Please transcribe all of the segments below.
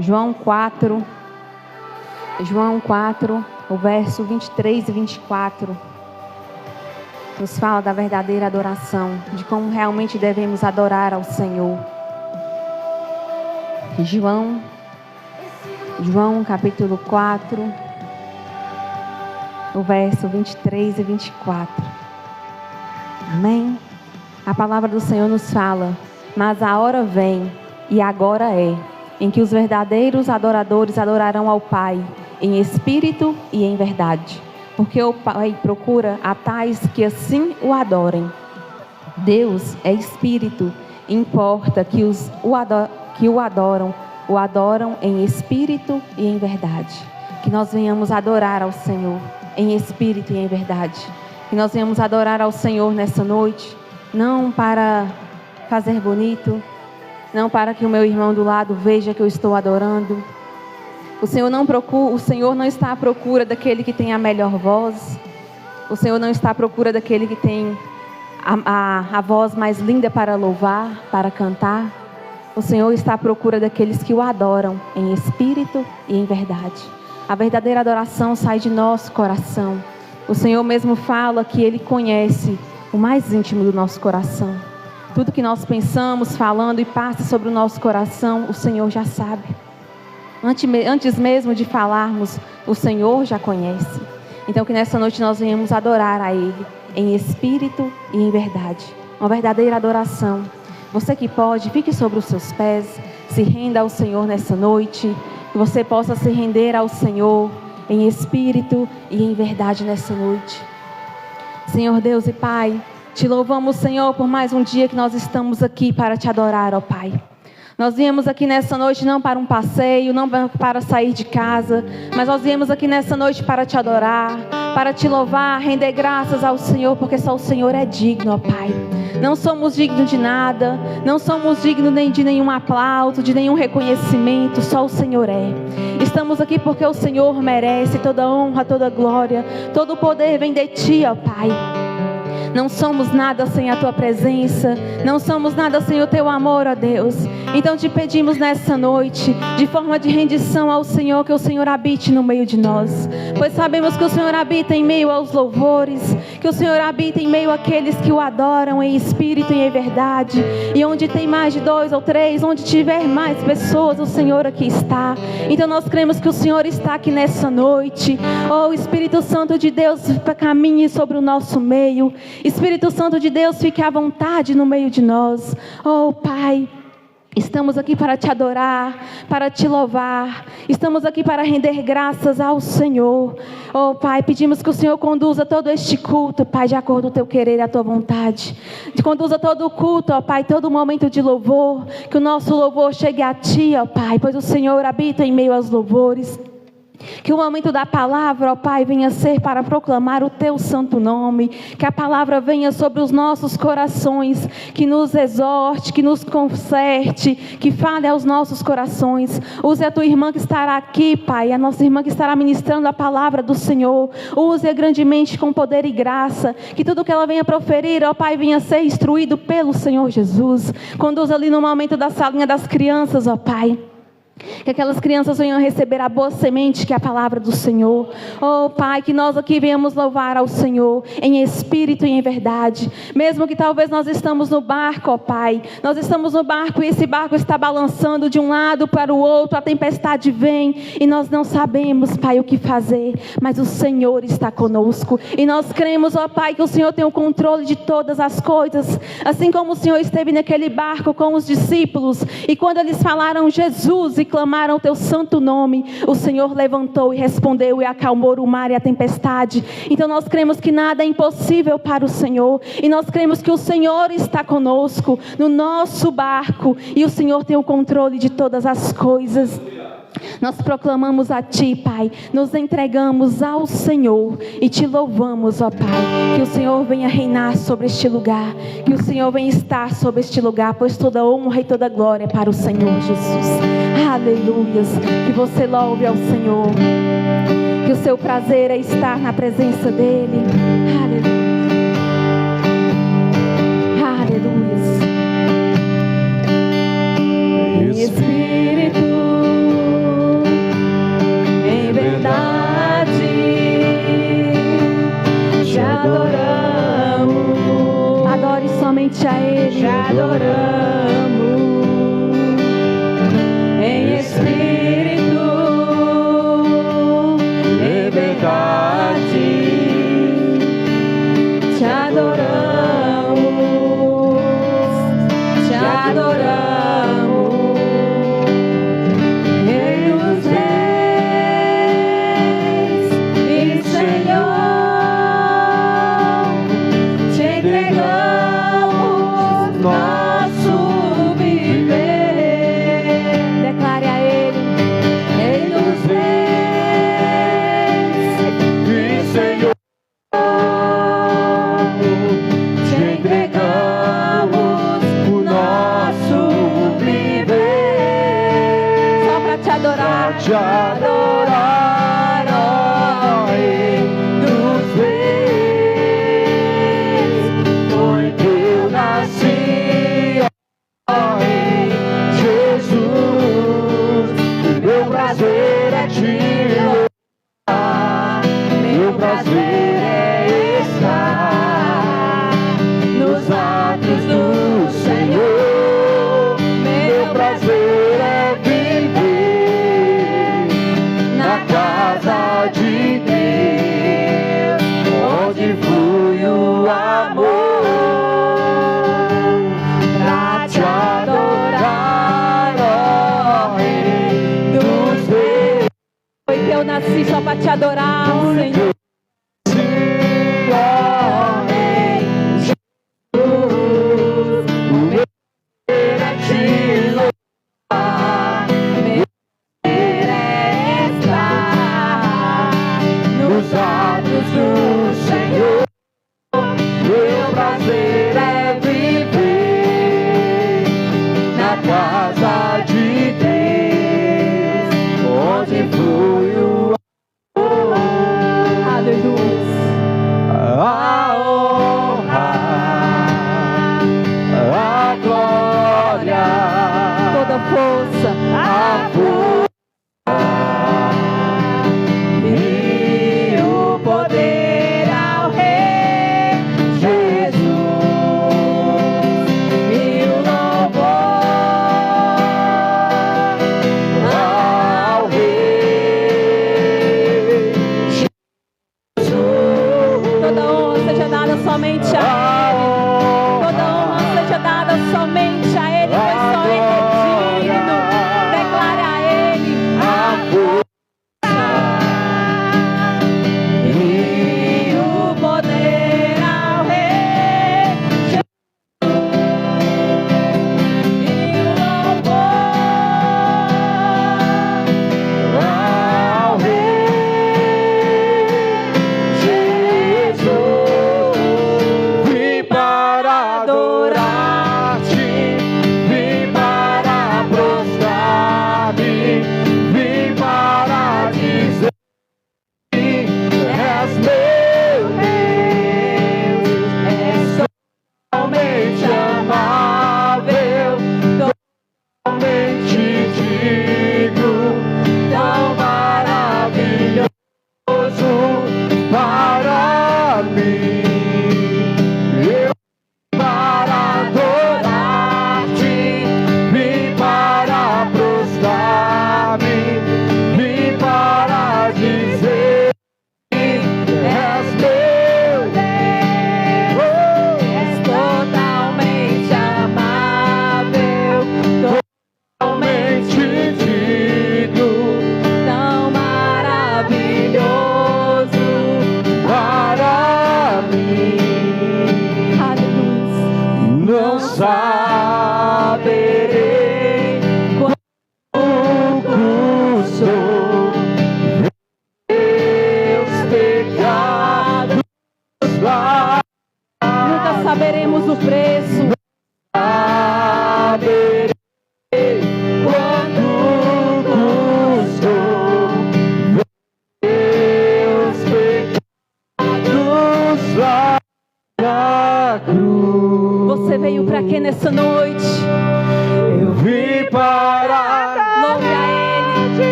João 4, o verso 23 e 24, nos fala da verdadeira adoração, de como realmente devemos adorar ao Senhor. João capítulo 4, o verso 23 e 24. Amém? A palavra do Senhor nos fala: mas a hora vem, e agora é, em que os verdadeiros adoradores adorarão ao Pai, em espírito e em verdade. Porque o Pai procura a tais que assim o adorem. Deus é espírito, importa que o adoram em espírito e em verdade. Que nós venhamos adorar ao Senhor em espírito e em verdade. Que nós venhamos adorar ao Senhor nessa noite, não para fazer bonito, não para que o meu irmão do lado veja que eu estou adorando. O Senhor não está à procura daquele que tem a melhor voz. O Senhor não está à procura daquele que tem a voz mais linda para louvar, para cantar. O Senhor está à procura daqueles que o adoram em espírito e em verdade. A verdadeira adoração sai de nosso coração. O Senhor mesmo fala que Ele conhece o mais íntimo do nosso coração. Tudo que nós pensamos, falando e passa sobre o nosso coração, o Senhor já sabe. Antes mesmo de falarmos, o Senhor já conhece. Então que nessa noite nós venhamos adorar a Ele em espírito e em verdade. Uma verdadeira adoração. Você que pode, fique sobre os seus pés, se renda ao Senhor nessa noite. Que você possa se render ao Senhor em espírito e em verdade nessa noite. Senhor Deus e Pai, te louvamos, Senhor, por mais um dia que nós estamos aqui para te adorar, ó Pai. Nós viemos aqui nessa noite não para um passeio, não para sair de casa, mas nós viemos aqui nessa noite para te adorar, para te louvar, render graças ao Senhor, porque só o Senhor é digno, ó Pai. Não somos dignos de nada, não somos dignos nem de nenhum aplauso, de nenhum reconhecimento, só o Senhor é. Estamos aqui porque o Senhor merece toda honra, toda glória, todo o poder vem de Ti, ó Pai. Não somos nada sem a Tua presença, não somos nada sem o Teu amor, ó Deus. Então te pedimos nessa noite, de forma de rendição ao Senhor, que o Senhor habite no meio de nós. Pois sabemos que o Senhor habita em meio aos louvores, que o Senhor habita em meio àqueles que o adoram em espírito e em verdade. E onde tem mais de 2 ou 3, onde tiver mais pessoas, o Senhor aqui está. Então nós cremos que o Senhor está aqui nessa noite. Oh, Espírito Santo de Deus, caminhe sobre o nosso meio. Espírito Santo de Deus, fique à vontade no meio de nós. Oh Pai, estamos aqui para te adorar, para te louvar. Estamos aqui para render graças ao Senhor. Oh Pai, pedimos que o Senhor conduza todo este culto, Pai, de acordo com o Teu querer e a Tua vontade. Conduza todo o culto, ó Pai, todo momento de louvor. Que o nosso louvor chegue a Ti, ó Pai, pois o Senhor habita em meio aos louvores. Que o momento da palavra, ó Pai, venha ser para proclamar o Teu santo nome. Que a palavra venha sobre os nossos corações, que nos exorte, que nos conserte, que fale aos nossos corações. Use a Tua irmã que estará aqui, Pai, a nossa irmã que estará ministrando a palavra do Senhor. Use-a grandemente com poder e graça. Que tudo que ela venha proferir, ó Pai, venha ser instruído pelo Senhor Jesus. Conduza ali no momento da salinha das crianças, ó Pai. Que aquelas crianças venham receber a boa semente, que é a palavra do Senhor. Oh Pai, que nós aqui venhamos louvar ao Senhor em espírito e em verdade. Mesmo que talvez nós estamos no barco, ó Pai. Nós estamos no barco e esse barco está balançando de um lado para o outro. A tempestade vem e nós não sabemos, Pai, o que fazer. Mas o Senhor está conosco. E nós cremos, ó Pai, que o Senhor tem o controle de todas as coisas. Assim como o Senhor esteve naquele barco com os discípulos. E quando eles falaram Jesus e clamaram o Teu santo nome, o Senhor levantou e respondeu e acalmou o mar e a tempestade. Então nós cremos que nada é impossível para o Senhor, e nós cremos que o Senhor está conosco no nosso barco, e o Senhor tem o controle de todas as coisas. Nós proclamamos a Ti, Pai, nos entregamos ao Senhor e Te louvamos, ó Pai. Que o Senhor venha reinar sobre este lugar, que o Senhor venha estar sobre este lugar, pois toda honra e toda glória é para o Senhor Jesus. Aleluias. Que você louve ao Senhor, que o seu prazer é estar na presença dEle. Aleluia. Aleluias. Espírito Somente a Ele te adoramos em espírito, em verdade. Te adoramos, te adoramos, Rei dos Reis e Senhor. Te entregamos nosso viver. declare a Ele. Rei dos Reis e Senhor. Te entregamos o nosso viver. Só para te adorar. Te adorar, ó Rei dos Reis. Foi que eu nasci, ó Rei Jesus. Meu prazer é te louvar, meu prazer é estar nos atos do Senhor. Meu prazer é viver na casa de Deus, onde flui o amor, pra te adorar, ó Rei dos Reis. Foi que eu nasci só para te adorar, Senhor. Ó Rei Jesus, o meu prazer é te louvar, meu prazer é estar nos atos do Senhor. Meu prazer é viver na casa de Deus, onde flui o amor,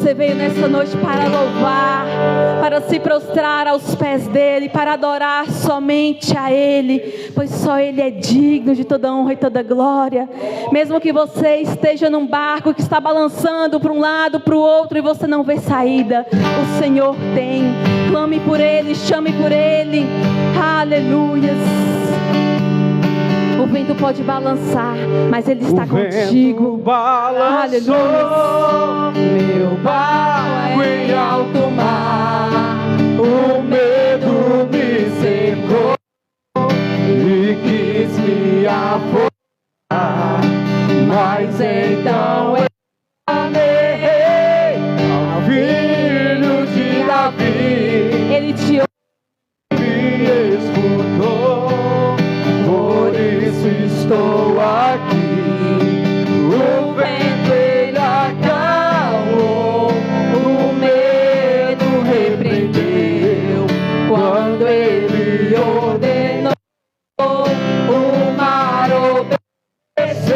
você veio nessa noite para louvar, para se prostrar aos pés dEle, para adorar somente a Ele, pois só Ele é digno de toda honra e toda glória. Mesmo que você esteja num barco que está balançando para um lado, para o outro, e você não vê saída, o Senhor tem. Clame por Ele, chame por Ele. Aleluias. O vento pode balançar, mas Ele está contigo. Balançou meu barco em alto mar, o medo me cercou e quis me afogar, mas então eu amei ao filho de Davi. Ele te Me escutou, por isso estou aqui. O vento ele acalmou, o medo repreendeu, quando ele ordenou, o mar obedeceu.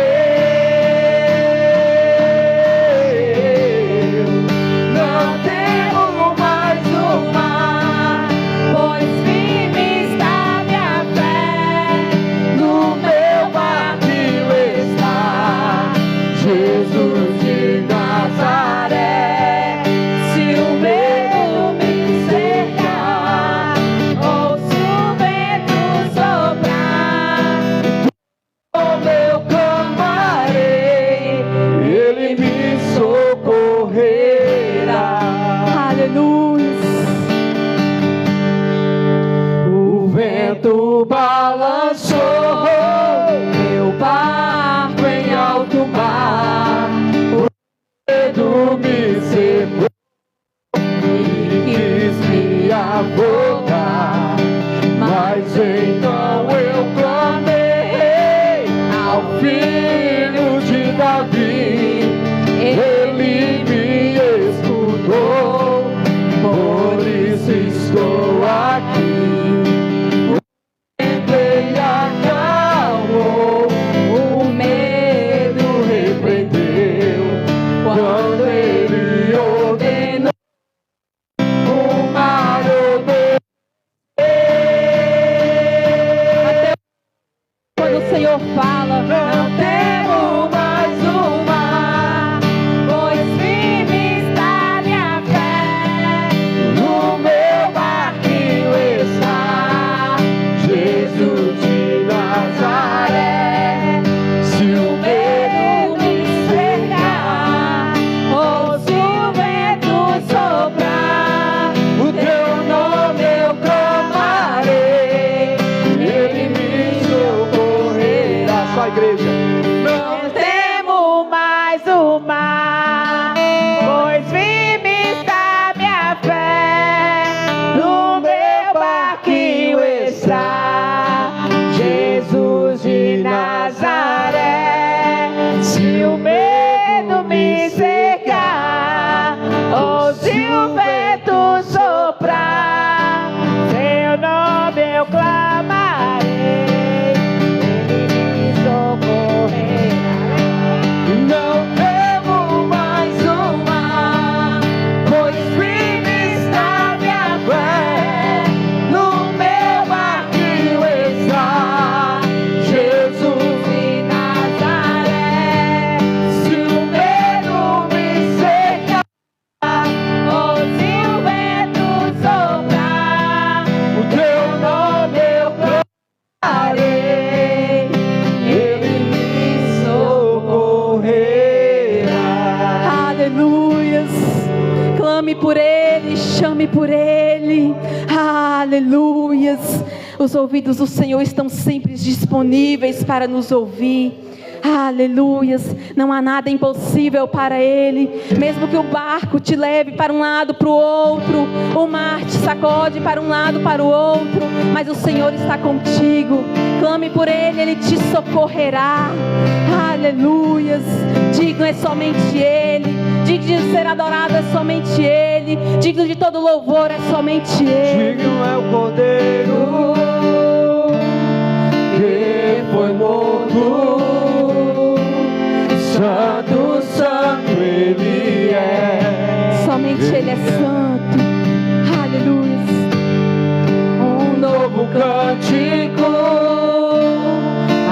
Não temo mais o mar, pois firme está minha fé, no meu barquinho está Jesus de Nazaré. Se o medo me cercar, ou se o vento soprar, como eu clamarei, Ele me socorrerá. aleluia. O vento balançou meu barco em alto mar, o medo me cercou e quis me afogar, mas então eu clamei ao filho de Davi, ele me escutou, por isso estou aqui. Ele acalmou, o medo repreendeu, quando ele ordenou, o mar obedeceu. Até quando o Senhor fala, Não temo mais o mar, pois firme está minha fé, no meu barquinho está Jesus de Nazaré. Se o medo me cercar, ou se o vento soprar, o teu nome eu clamarei, ele me socorrerá. Só a igreja. Não temo mais o mar, pois firme está minha fé, no meu barquinho está Jesus de Nazaré. Se o medo me cercar, ou se o vento soprar, seu nome eu clamarei, ele me socorrerá. Não temo mais o mar, pois firme está minha fé, no meu barquinho está Jesus de Nazaré. Se o medo me cercar, ou se o vento soprar, o teu nome eu clamarei, ele me socorrerá. aleluias. Clame por Ele, chame por Ele. Aleluias. Os ouvidos do Senhor estão sempre disponíveis para nos ouvir. Aleluias. Não há nada impossível para Ele. Mesmo que o barco te leve para um lado, para o outro, o mar te sacode para um lado, para o outro, mas o Senhor está contigo. Clame por Ele, Ele te socorrerá. Aleluias. Digno é somente Ele. Digno de ser adorado é somente Ele. Digno de todo louvor é somente Ele. Digno é o Cordeiro que foi morto. Santo, santo Ele é. somente Ele é santo. Aleluia. Um novo cântico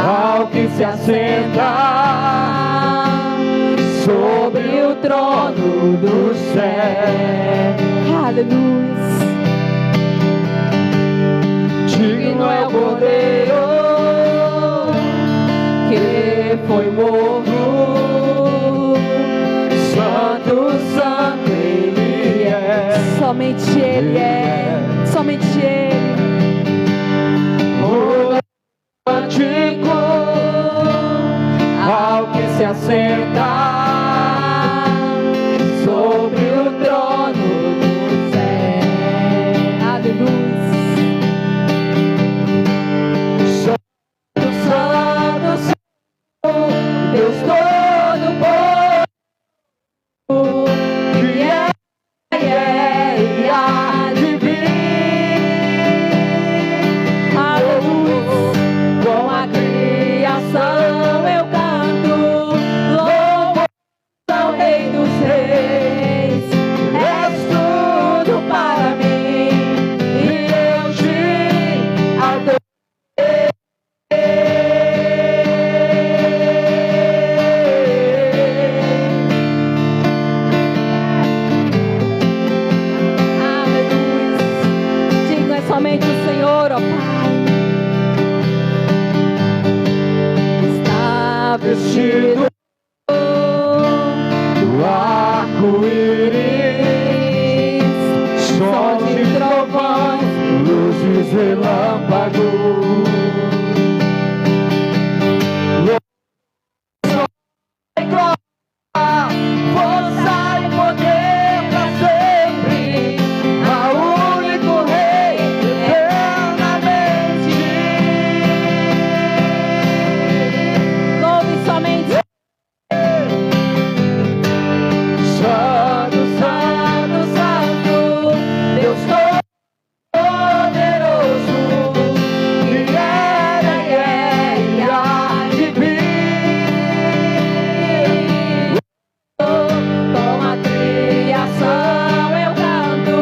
ao que se assenta sobre o trono do céu. Aleluia. Digno é o Cordeiro que foi morto. Santo, santo Ele é. Somente Ele é. Somente Ele. O cântico ao que se assenta sobre o trono do céu. Aleluia. Santo, santo, santo, Deus Todo-Poderoso, que é e há de vir. Aleluia. Com a criação eu canto louvor ao Rei dos Reis. És tudo para mim e eu te adorei. Aleluia. Digno é somente o Senhor, ó Pai. Está Vestido do arco-íris, som de trovões, luzes, relâmpagos. Força e poder pra sempre, ao único Rei eternamente. louve somente Santo, santo, santo, Deus Todo-Poderoso, que era e há de vir. Com a criação eu canto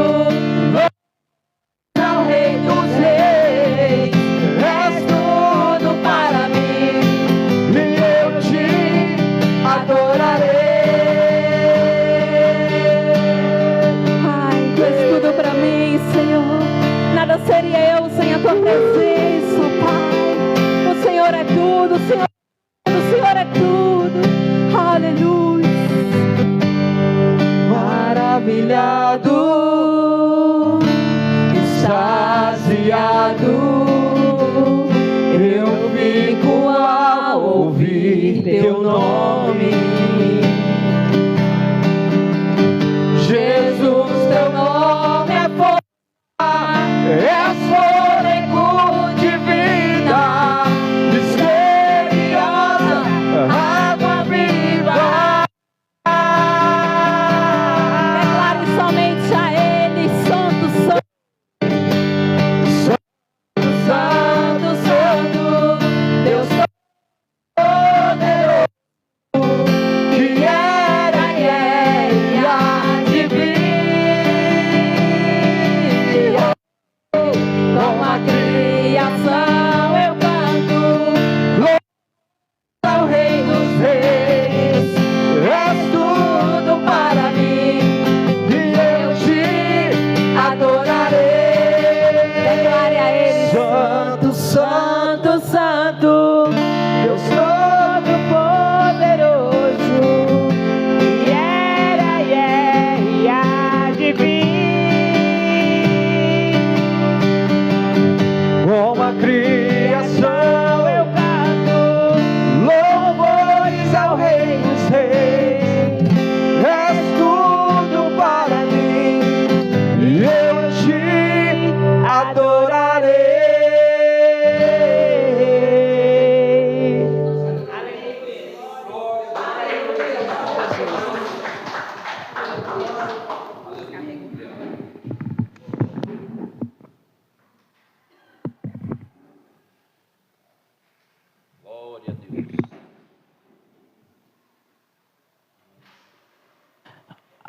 ao Rei dos Reis. És tudo para mim e eu te adorarei. Pai, Tu és tudo para mim, Senhor. Nada seria eu sem a Tua presença, Pai. O Senhor é tudo, o Senhor é tudo. Aleluia. Maravilhado, extasiado, eu fico ao ouvir Teu nome. Jesus, Teu nome é força, és fôlego de vida, misteriosa, água viva. Declare somente a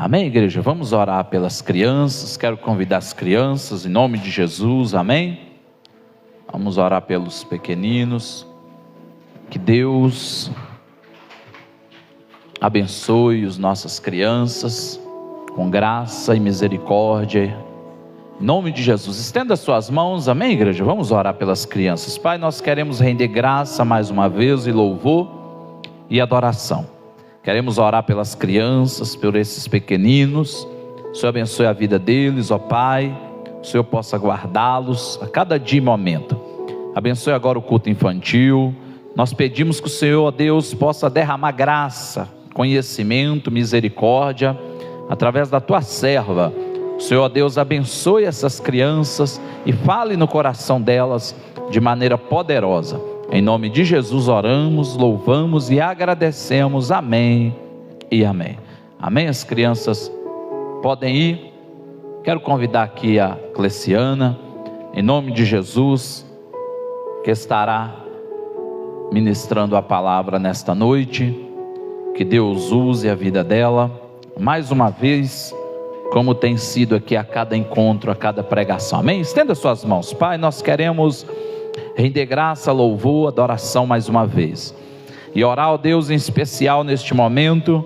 Amém, igreja? Vamos orar pelas crianças. Quero convidar as crianças em nome de Jesus, amém? Vamos orar pelos pequeninos. Que Deus abençoe as nossas crianças com graça e misericórdia. Em nome de Jesus, estenda suas mãos, amém, igreja? Vamos orar pelas crianças. Pai, nós queremos render graça mais uma vez e louvor e adoração. Queremos orar pelas crianças, por esses pequeninos. O Senhor abençoe a vida deles, ó Pai. O Senhor possa guardá-los a cada dia e momento. Abençoe agora o culto infantil. Nós pedimos que o Senhor, ó Deus, possa derramar graça, conhecimento, misericórdia, através da Tua serva. O Senhor, ó Deus, abençoe essas crianças e fale no coração delas de maneira poderosa. Em nome de Jesus oramos, louvamos e agradecemos. Amém e amém. Amém? As crianças podem ir. Quero convidar aqui a Cleciana, em nome de Jesus, que estará ministrando a palavra nesta noite. Que Deus use a vida dela, mais uma vez, como tem sido aqui a cada encontro, a cada pregação. Amém? Estenda suas mãos. Pai, nós queremos render graça, louvor, adoração mais uma vez. E orar ao Deus em especial neste momento,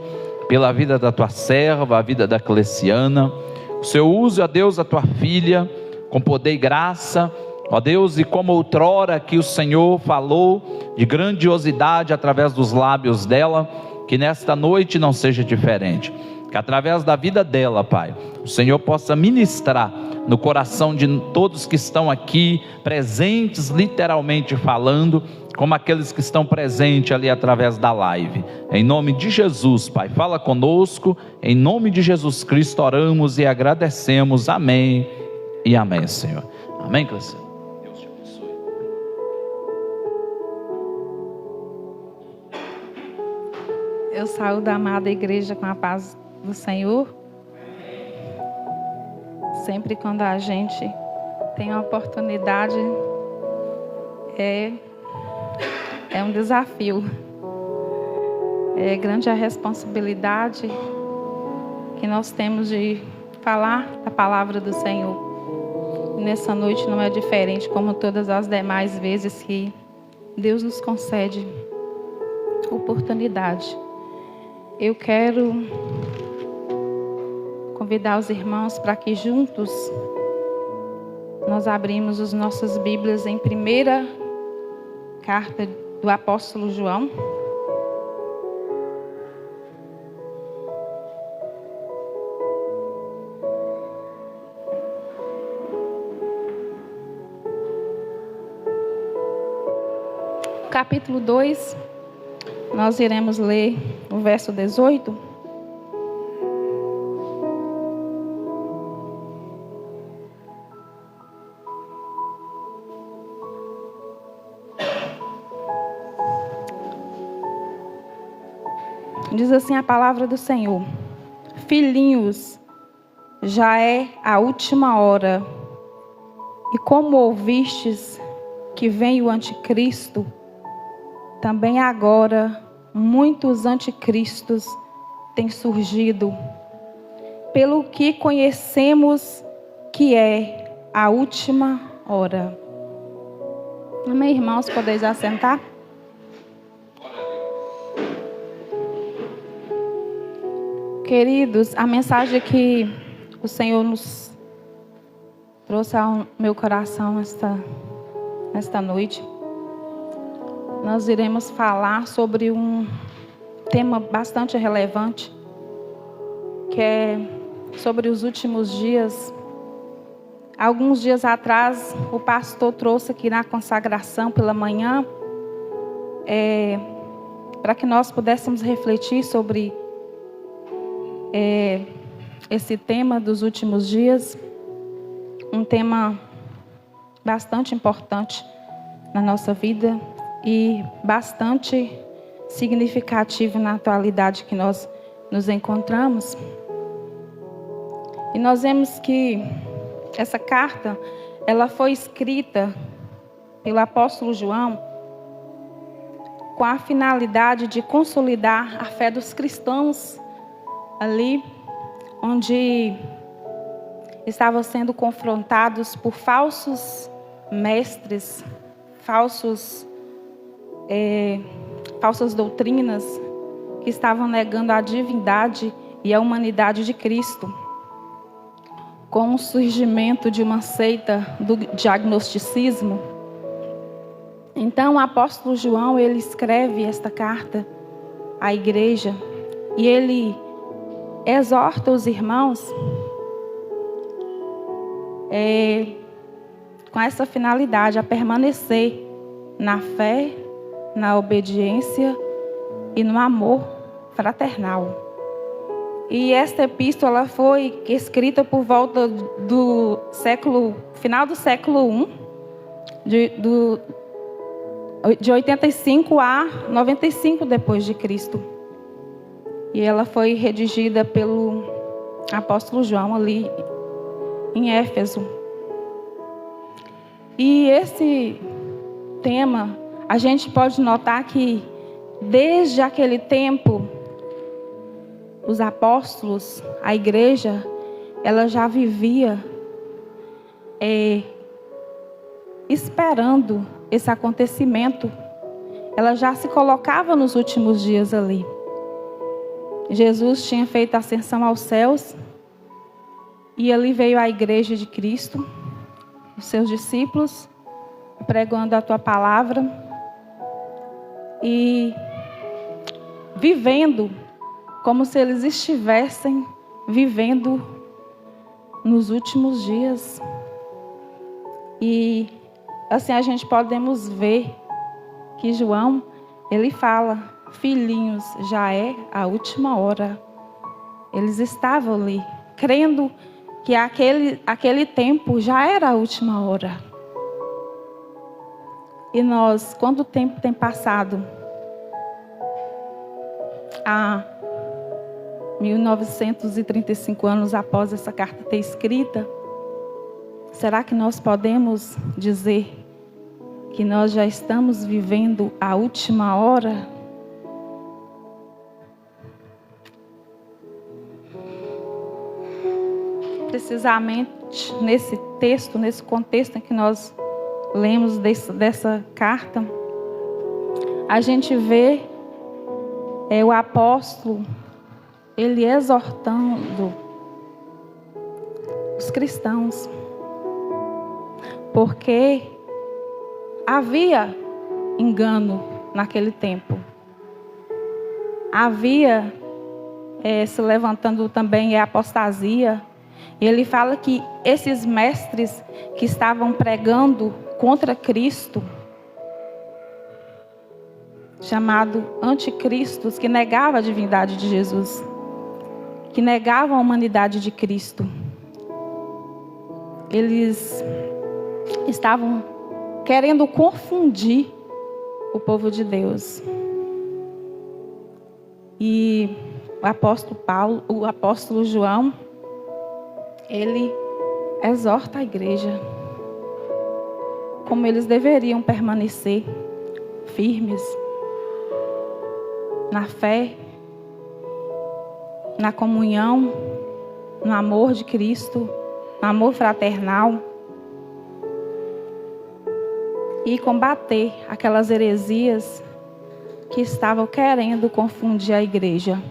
pela vida da Tua serva, a vida da Cleciana. O Senhor use, ó Deus, a Tua filha, com poder e graça, ó Deus, e como outrora que o Senhor falou de grandiosidade através dos lábios dela, que nesta noite não seja diferente. Que através da vida dela, Pai, o Senhor possa ministrar no coração de todos que estão aqui presentes, literalmente falando, como aqueles que estão presentes ali através da live. Em nome de Jesus, Pai, fala conosco. Em nome de Jesus Cristo oramos e agradecemos. Amém e amém, Senhor. Amém, Cleciana? Deus te abençoe. Eu saúdo a amada igreja com a paz do Senhor. Sempre quando a gente tem a oportunidade, é um desafio. É grande a responsabilidade que nós temos de falar a palavra do Senhor. E nessa noite não é diferente, como todas as demais vezes que Deus nos concede oportunidade. Eu quero convidar os irmãos para que juntos nós abrimos as nossas Bíblias em primeira carta do apóstolo João. Capítulo 2, nós iremos ler o verso 18. Diz assim a palavra do Senhor: Filhinhos, já é a última hora, e como ouvistes que vem o anticristo, também agora muitos anticristos têm surgido, pelo que conhecemos que é a última hora. Amém, irmãos? Podeis assentar? Queridos, a mensagem que o Senhor nos trouxe ao meu coração nesta noite, nós iremos falar sobre um tema bastante relevante, que é sobre os últimos dias. Alguns dias atrás, o pastor trouxe aqui na consagração pela manhã, para que nós pudéssemos refletir sobre esse tema dos últimos dias, um tema bastante importante na nossa vida e bastante significativo na atualidade que nós nos encontramos. E nós vemos que essa carta, ela foi escrita pelo apóstolo João com a finalidade de consolidar a fé dos cristãos ali onde estavam sendo confrontados por falsos mestres, falsas doutrinas que estavam negando a divindade e a humanidade de Cristo, com o surgimento de uma seita do diagnosticismo. Então, o apóstolo João, ele escreve esta carta à igreja e ele exorta os irmãos com essa finalidade, a permanecer na fé, na obediência e no amor fraternal. E esta epístola foi escrita por volta do final do século I, de 85 a 95 depois de Cristo. E ela foi redigida pelo apóstolo João ali em Éfeso. E esse tema, a gente pode notar que desde aquele tempo, os apóstolos, a igreja, ela já vivia esperando esse acontecimento. Ela já se colocava nos últimos dias ali. Jesus tinha feito a ascensão aos céus e ali veio a igreja de Cristo, os seus discípulos, pregando a tua palavra e vivendo como se eles estivessem vivendo nos últimos dias. E assim a gente podemos ver que João, ele fala: filhinhos, já é a última hora. Eles estavam ali, crendo que aquele tempo já era a última hora. E nós, quando o tempo tem passado, há 1935 anos após essa carta ter escrita, será que nós podemos dizer que nós já estamos vivendo a última hora? Precisamente nesse texto, nesse contexto em que nós lemos dessa carta, a gente vê o apóstolo, ele exortando os cristãos, porque havia engano naquele tempo. Havia se levantando também a apostasia. E ele fala que esses mestres que estavam pregando contra Cristo, chamado anticristos, que negavam a divindade de Jesus, que negavam a humanidade de Cristo, eles estavam querendo confundir o povo de Deus. E o apóstolo João, ele exorta a igreja como eles deveriam permanecer firmes na fé, na comunhão, no amor de Cristo, no amor fraternal, e combater aquelas heresias que estavam querendo confundir a igreja.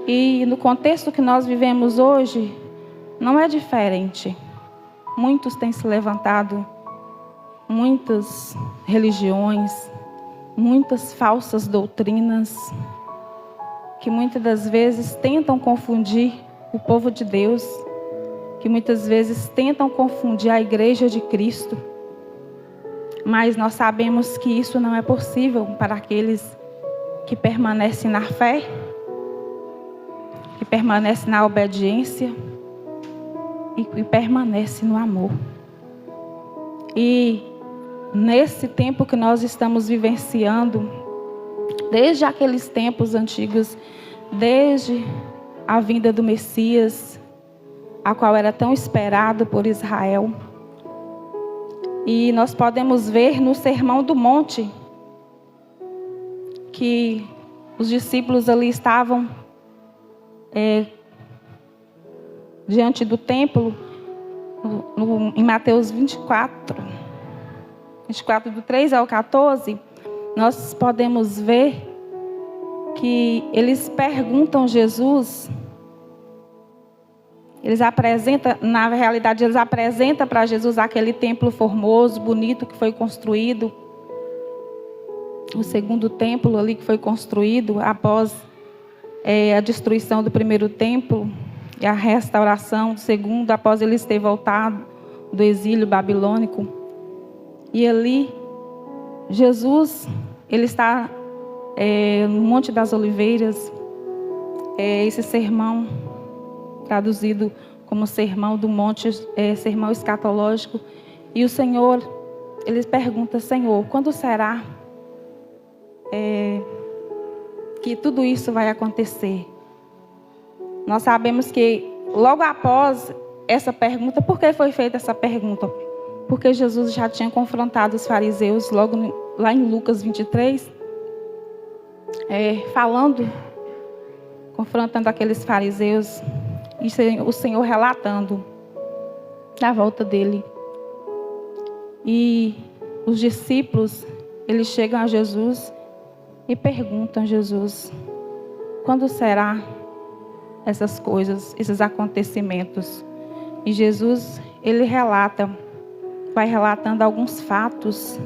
E no contexto que nós vivemos hoje, não é diferente. Muitos têm se levantado, muitas religiões, muitas falsas doutrinas, que muitas das vezes tentam confundir o povo de Deus, que muitas vezes tentam confundir a igreja de Cristo. Mas nós sabemos que isso não é possível para aqueles que permanecem na fé, que permanecem na obediência e permanece no amor. E nesse tempo que nós estamos vivenciando, desde aqueles tempos antigos, desde a vinda do Messias, a qual era tão esperado por Israel, e nós podemos ver no Sermão do Monte que os discípulos ali estavam diante do templo, em Mateus 24, do 3 ao 14, nós podemos ver que eles perguntam a Jesus, na realidade, eles apresentam para Jesus aquele templo formoso, bonito, que foi construído, o segundo templo ali que foi construído após a destruição do primeiro templo e a restauração do segundo, após eles terem voltado do exílio babilônico. E ali, Jesus, ele está no Monte das Oliveiras, esse sermão, traduzido como sermão do monte, sermão escatológico. E o Senhor, ele pergunta: Senhor, quando será que tudo isso vai acontecer? Nós sabemos que logo após essa pergunta, por que foi feita essa pergunta? Porque Jesus já tinha confrontado os fariseus lá em Lucas 23, confrontando aqueles fariseus, e o Senhor relatando da volta dele. E os discípulos, eles chegam a Jesus e perguntam a Jesus: quando será essas coisas, esses acontecimentos? E Jesus, ele vai relatando alguns fatos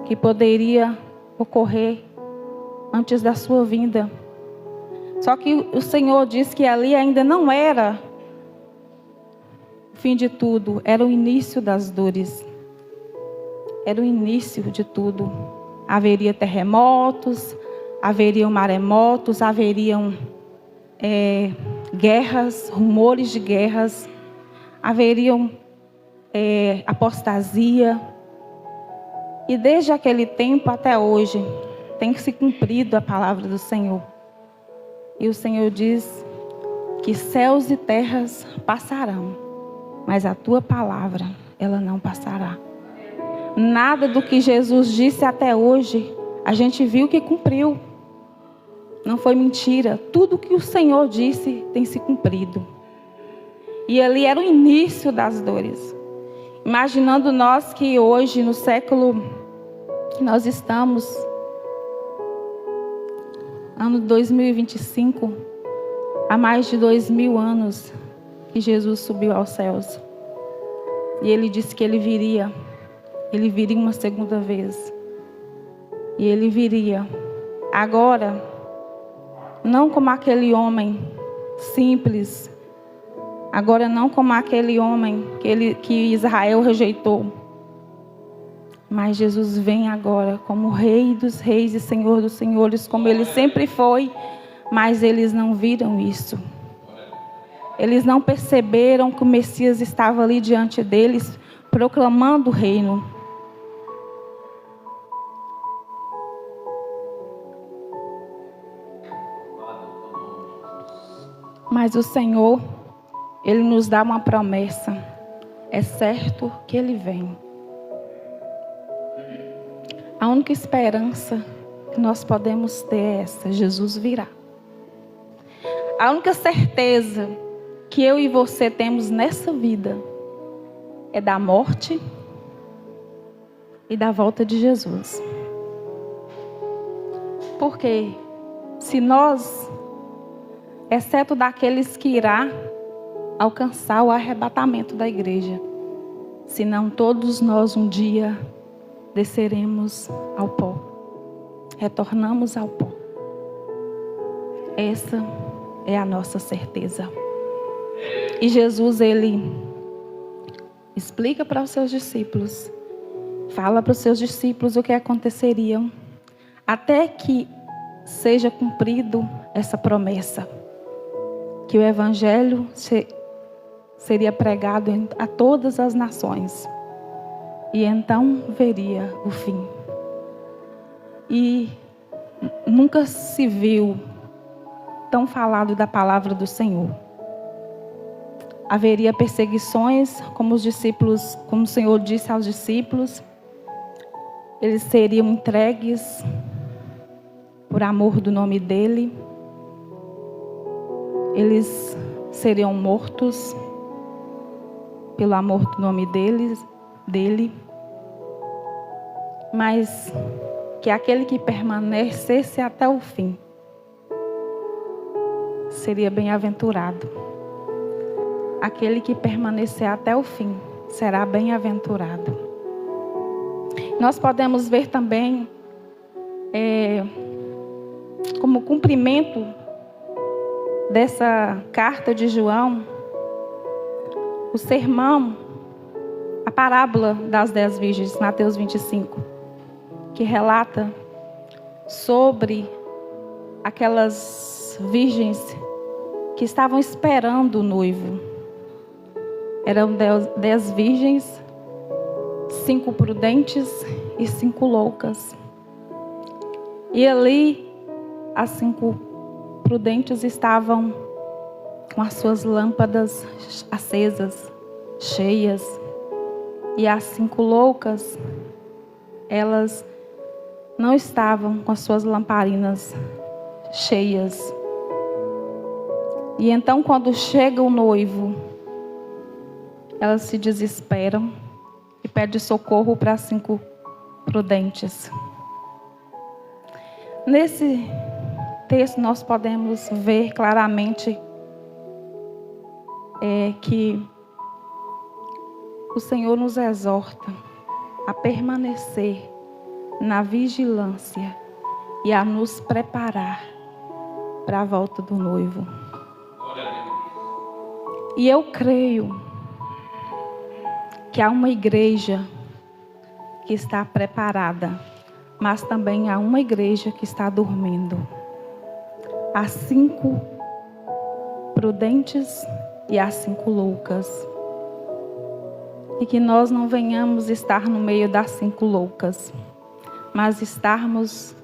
que poderia ocorrer antes da sua vinda. Só que o Senhor diz que ali ainda não era o fim de tudo, era o início das dores. Era o início de tudo. Haveria terremotos, haveriam maremotos, haveriam guerras, rumores de guerras, haveriam apostasia. E desde aquele tempo até hoje tem se cumprido a palavra do Senhor. E o Senhor diz que céus e terras passarão, mas a tua palavra, ela não passará. Nada do que Jesus disse até hoje, a gente viu que cumpriu. Não foi mentira. Tudo que o Senhor disse tem se cumprido. E ali era o início das dores. Imaginando nós que hoje, no século que nós estamos, ano 2025, há mais de 2000 anos que Jesus subiu aos céus. E ele disse que ele viria uma segunda vez. E ele viria agora, não como aquele homem simples, agora não como aquele homem que Israel rejeitou, mas Jesus vem agora como Rei dos Reis e Senhor dos Senhores, como ele sempre foi. Mas eles não viram isso. Eles não perceberam que o Messias estava ali diante deles, proclamando o reino. Mas o Senhor, ele nos dá uma promessa. É certo que ele vem. A única esperança que nós podemos ter é essa: Jesus virá. A única certeza que eu e você temos nessa vida é da morte e da volta de Jesus. Porque se nós, exceto daqueles que irá alcançar o arrebatamento da igreja, senão todos nós um dia desceremos ao pó, retornamos ao pó. Essa é a nossa certeza. E Jesus, ele explica para os seus discípulos, fala para os seus discípulos o que aconteceria até que seja cumprido essa promessa, que o evangelho seria pregado a todas as nações. E então veria o fim. E nunca se viu tão falado da palavra do Senhor. Haveria perseguições, como os discípulos, como o Senhor disse aos discípulos, eles seriam entregues por amor do nome dele. Eles seriam mortos. pelo amor do nome dele, mas que aquele que permanecesse até o fim seria bem-aventurado. Aquele que permanecer até o fim será bem-aventurado. Nós podemos ver também, como cumprimento dessa carta de João, o sermão, a parábola das 10 virgens, Mateus 25, que relata sobre aquelas virgens que estavam esperando o noivo. Eram 10 virgens, 5 prudentes e 5 loucas. E ali, as 5 prudentes estavam com as suas lâmpadas acesas, cheias. E as 5 loucas, elas não estavam com as suas lamparinas cheias. E então, quando chega o noivo, elas se desesperam e pedem socorro para as 5 prudentes. Nesse texto nós podemos ver claramente que o Senhor nos exorta a permanecer na vigilância e a nos preparar para a volta do noivo. E eu creio que há uma igreja que está preparada, mas também há uma igreja que está dormindo. Há 5 prudentes e há 5 loucas. E que nós não venhamos estar no meio das 5 loucas, mas estarmos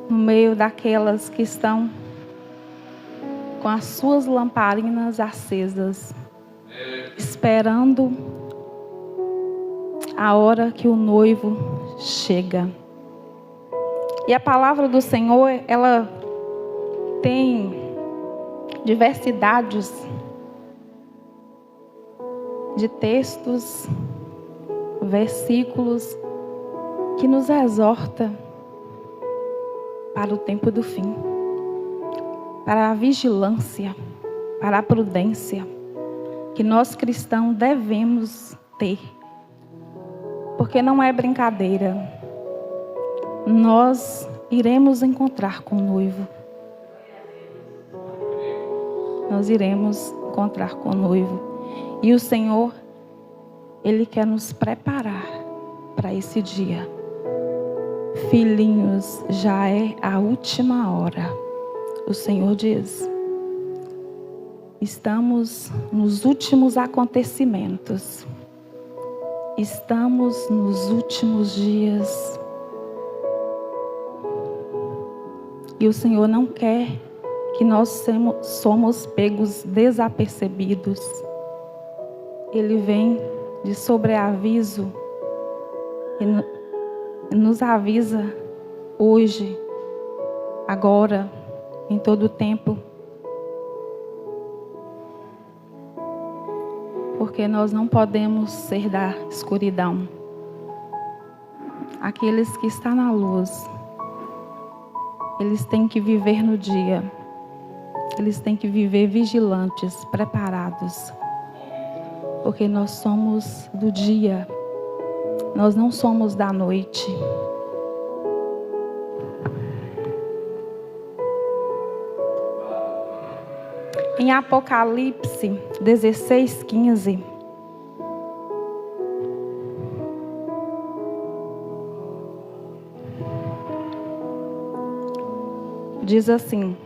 no meio daquelas que estão com as suas lamparinas acesas, esperando a hora que o noivo chega. E a palavra do Senhor, ela tem diversidades de textos, versículos que nos exorta para o tempo do fim, para a vigilância, para a prudência que nós cristãos devemos ter. Porque não é brincadeira. Nós iremos encontrar com o noivo. Nós iremos encontrar com o noivo. E o Senhor, Ele quer nos preparar para esse dia. Filhinhos, já é a última hora. O Senhor diz: estamos nos últimos acontecimentos. Estamos nos últimos dias. E o Senhor não quer que nós somos pegos desapercebidos. Ele vem de sobreaviso e nos avisa hoje, agora, em todo o tempo. Porque nós não podemos ser da escuridão. Aqueles que estão na luz, eles têm que viver no dia. Eles têm que viver vigilantes, preparados. Porque nós somos do dia. Nós não somos da noite. Em Apocalipse 16:15, diz assim: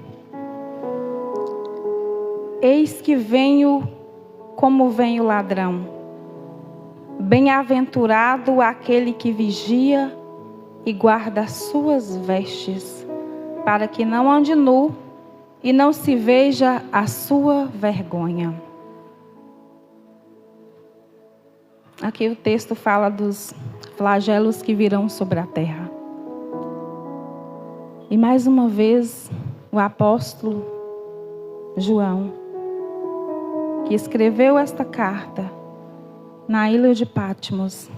eis que venho como vem o ladrão. Bem-aventurado aquele que vigia e guarda as suas vestes, para que não ande nu e não se veja a sua vergonha. Aqui o texto fala dos flagelos que virão sobre a terra. E mais uma vez, o apóstolo João, que escreveu esta carta, na ilha de Patmos,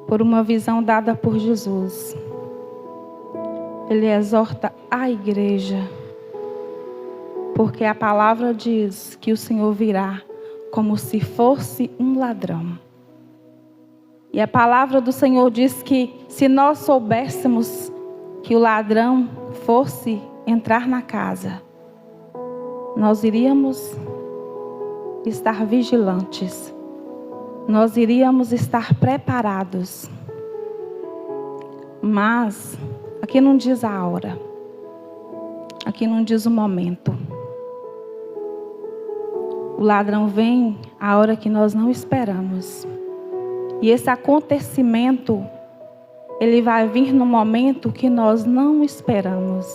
por uma visão dada por Jesus. Ele exorta a igreja, porque a palavra diz que o Senhor virá como se fosse um ladrão. E a palavra do Senhor diz que se nós soubéssemos que o ladrão fosse entrar na casa, nós iríamos estar vigilantes, nós iríamos estar preparados. Mas aqui não diz a hora, aqui não diz o momento. O ladrão vem a hora que nós não esperamos. E esse acontecimento, ele vai vir no momento que nós não esperamos,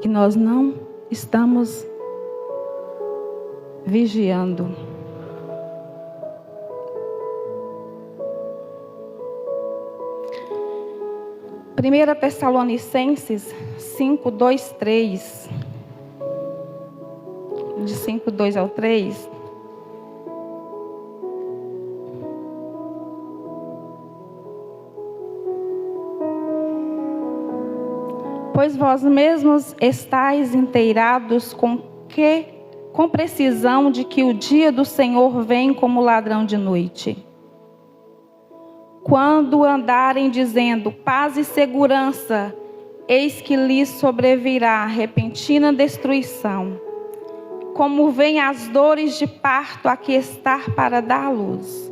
que nós não estamos vigiando. Primeira Tessalonicenses 5, 2, 3. De 5, 2 ao 3. Pois vós mesmos estáis inteirados com precisão de que o dia do Senhor vem como ladrão de noite. Quando andarem dizendo paz e segurança, eis que lhes sobrevirá repentina destruição, como vêm as dores de parto a que estar para dar à luz,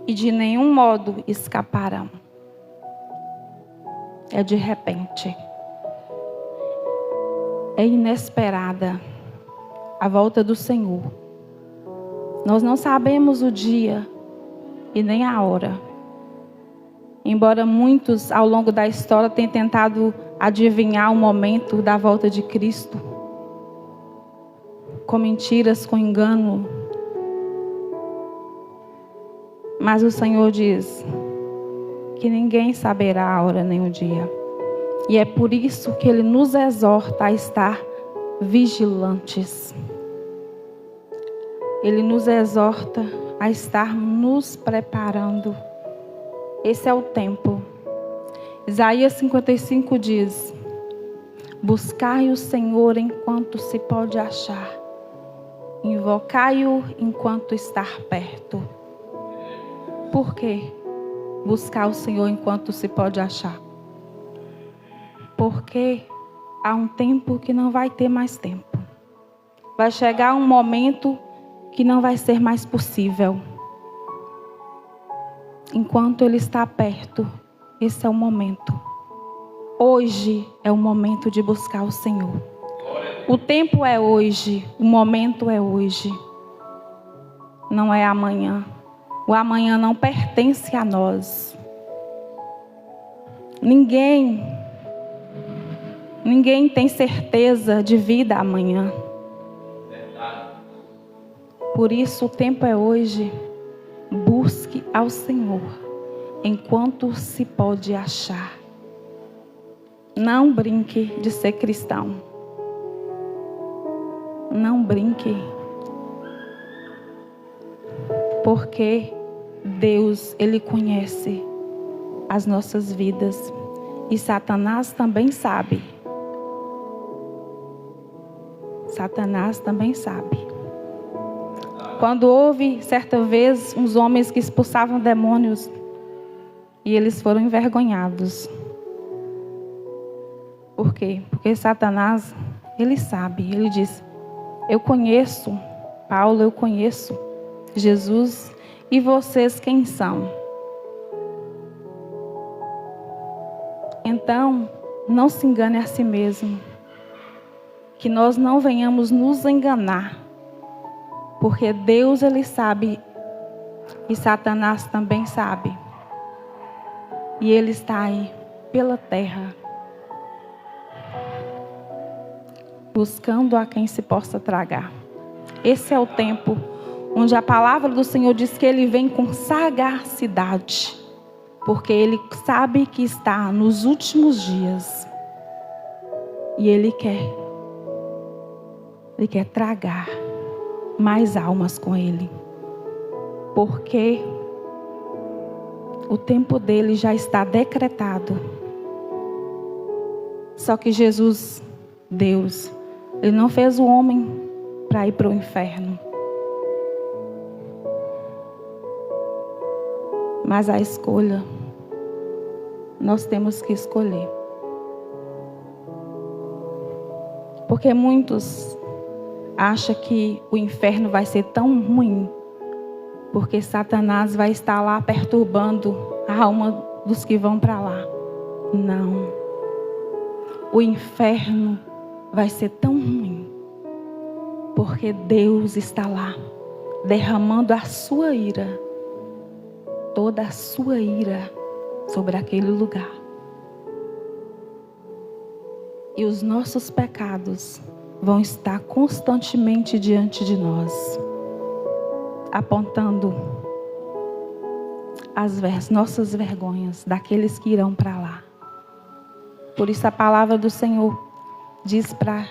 e de nenhum modo escaparão. É de repente. É inesperada a volta do Senhor. Nós não sabemos o dia e nem a hora. Embora muitos ao longo da história tenham tentado adivinhar o momento da volta de Cristo, com mentiras, com engano. Mas o Senhor diz que ninguém saberá a hora nem o dia. E é por isso que Ele nos exorta a estar vigilantes. Ele nos exorta a estar nos preparando. Esse é o tempo. Isaías 55 diz: buscai o Senhor enquanto se pode achar. Invocai-o enquanto está perto. Por quê? Buscar o Senhor enquanto se pode achar. Porque há um tempo que não vai ter mais tempo. Vai chegar um momento que não vai ser mais possível. Enquanto Ele está perto, esse é o momento. Hoje é o momento de buscar o Senhor. O tempo é hoje, o momento é hoje. Não é amanhã. O amanhã não pertence a nós. Ninguém tem certeza de vida amanhã. Por isso o tempo é hoje. Busque ao Senhor enquanto se pode achar. Não brinque de ser cristão. Não brinque. Porque Deus, Ele conhece as nossas vidas. E Satanás também sabe. Satanás também sabe. Quando houve, certa vez, uns homens que expulsavam demônios e eles foram envergonhados. Por quê? Porque Satanás, ele sabe, ele diz: eu conheço Paulo, eu conheço Jesus, e vocês quem são? Então, não se engane a si mesmo, que nós não venhamos nos enganar. Porque Deus, Ele sabe, e Satanás também sabe. E ele está aí, pela terra, buscando a quem se possa tragar. Esse é o tempo onde a palavra do Senhor diz que Ele vem com sagacidade. Porque Ele sabe que está nos últimos dias. E Ele quer tragar mais almas com Ele. porque o tempo dele já está decretado. Só que Jesus, Deus, Ele não fez o homem para ir para o inferno. Mas a escolha, nós temos que escolher. Porque muitos acham que o inferno vai ser tão ruim, porque Satanás vai estar lá perturbando a alma dos que vão para lá. Não. O inferno vai ser tão ruim, porque Deus está lá, derramando a sua ira, toda a sua ira sobre aquele lugar. E os nossos pecados vão estar constantemente diante de nós, apontando as nossas vergonhas daqueles que irão para lá. Por isso a palavra do Senhor diz para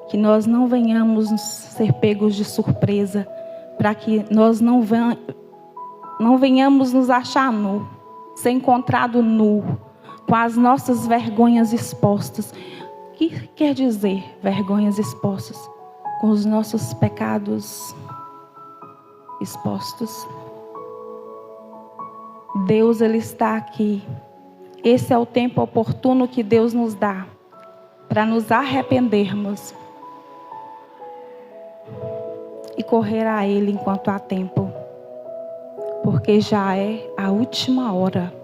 que nós não venhamos ser pegos de surpresa, para que nós não venhamos nos achar nu, ser encontrado nu, com as nossas vergonhas expostas. O que quer dizer vergonhas expostas? Com os nossos pecados expostos. Deus, Ele está aqui. Esse é o tempo oportuno que Deus nos dá para nos arrependermos e correr a Ele enquanto há tempo, porque já é a última hora.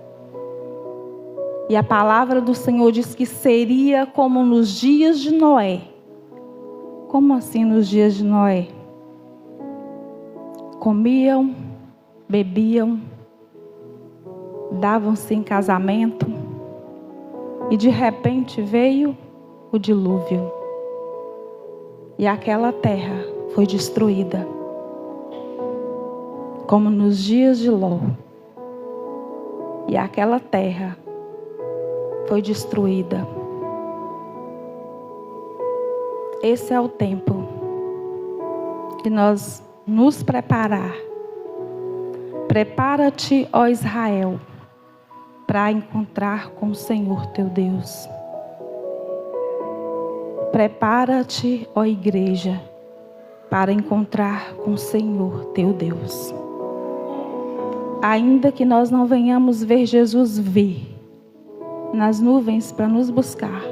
E a palavra do Senhor diz que seria como nos dias de Noé. Como assim nos dias de Noé? Comiam, bebiam, davam-se em casamento e de repente veio o dilúvio. E aquela terra foi destruída. Como nos dias de Ló. E aquela terra foi destruída. Esse é o tempo de nós nos preparar. Prepara-te, ó Israel, para encontrar com o Senhor teu Deus. Prepara-te, ó igreja, para encontrar com o Senhor teu Deus. Ainda que nós não venhamos ver Jesus vir nas nuvens para nos buscar,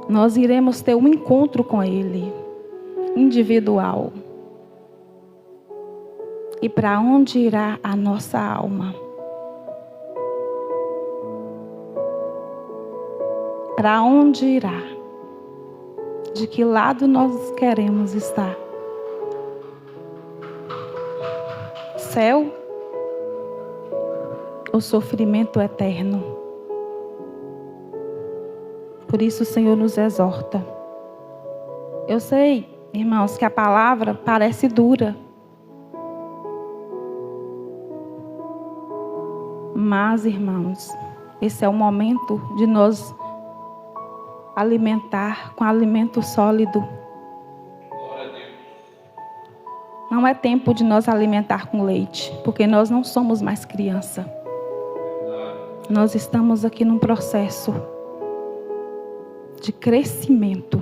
nós iremos ter um encontro com Ele, individual. E para onde irá a nossa alma? Para onde irá? De que lado nós queremos estar? Céu ou sofrimento eterno? Por isso o Senhor nos exorta. Eu sei, irmãos, que a palavra parece dura. Mas, irmãos, esse é o momento de nós alimentar com alimento sólido. Não é tempo de nós alimentar com leite, porque nós não somos mais criança. Nós estamos aqui num processo de crescimento